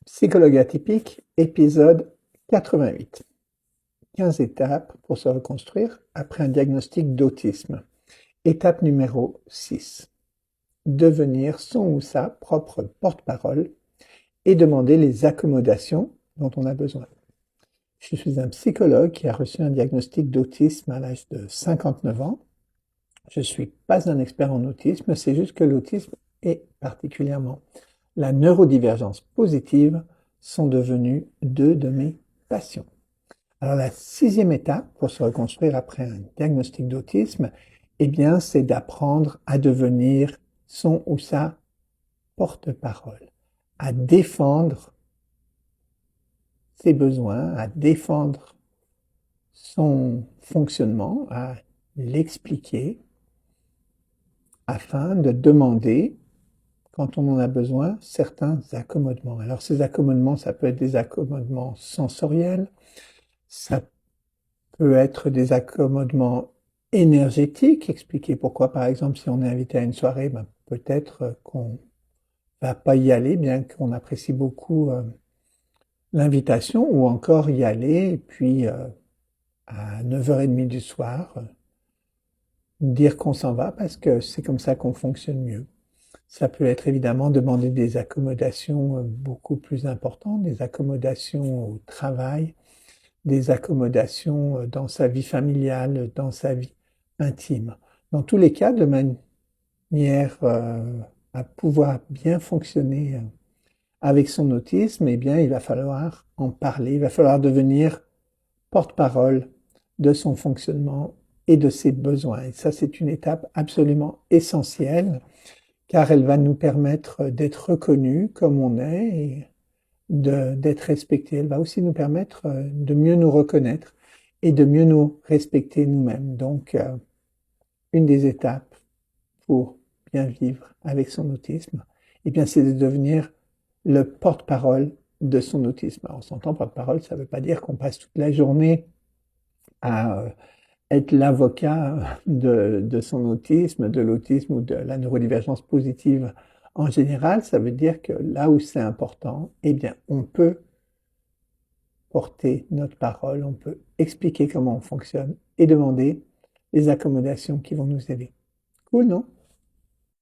Psychologue atypique, épisode 88. 15 étapes pour se reconstruire après un diagnostic d'autisme. Étape numéro 6. Devenir son ou sa propre porte-parole et demander les accommodations dont on a besoin. Je suis un psychologue qui a reçu un diagnostic d'autisme à l'âge de 59 ans. Je ne suis pas un expert en autisme, c'est juste que l'autisme et particulièrement la neurodivergence positive sont devenus deux de mes passions. Alors la 6e étape pour se reconstruire après un diagnostic d'autisme, eh bien, c'est d'apprendre à devenir son ou sa porte-parole, à défendre ses besoins, à défendre son fonctionnement, à l'expliquer, afin de demander, quand on en a besoin, certains accommodements. Alors ces accommodements, ça peut être des accommodements sensoriels, ça peut être des accommodements énergétiques, expliquer pourquoi, par exemple, si on est invité à une soirée, ben, peut-être qu'on va pas y aller, bien qu'on apprécie beaucoup l'invitation, ou encore y aller, et puis à 9h30 du soir, dire qu'on s'en va parce que c'est comme ça qu'on fonctionne mieux. Ça peut être évidemment demander des accommodations beaucoup plus importantes, des accommodations au travail, des accommodations dans sa vie familiale, dans sa vie intime. Dans tous les cas, de manière à pouvoir bien fonctionner avec son autisme, eh bien, il va falloir en parler, il va falloir devenir porte-parole de son fonctionnement et de ses besoins. Et ça, c'est une étape absolument essentielle, car elle va nous permettre d'être reconnus comme on est et d'être respectés. Elle va aussi nous permettre de mieux nous reconnaître et de mieux nous respecter nous-mêmes. Donc, une des étapes pour bien vivre avec son autisme, eh bien, c'est de devenir le porte-parole de son autisme. Alors, on s'entend porte-parole, ça ne veut pas dire qu'on passe toute la journée à être l'avocat de son autisme, de l'autisme ou de la neurodivergence positive en général. Ça veut dire que là où c'est important, eh bien, on peut porter notre parole, on peut expliquer comment on fonctionne et demander les accommodations qui vont nous aider. Cool, non?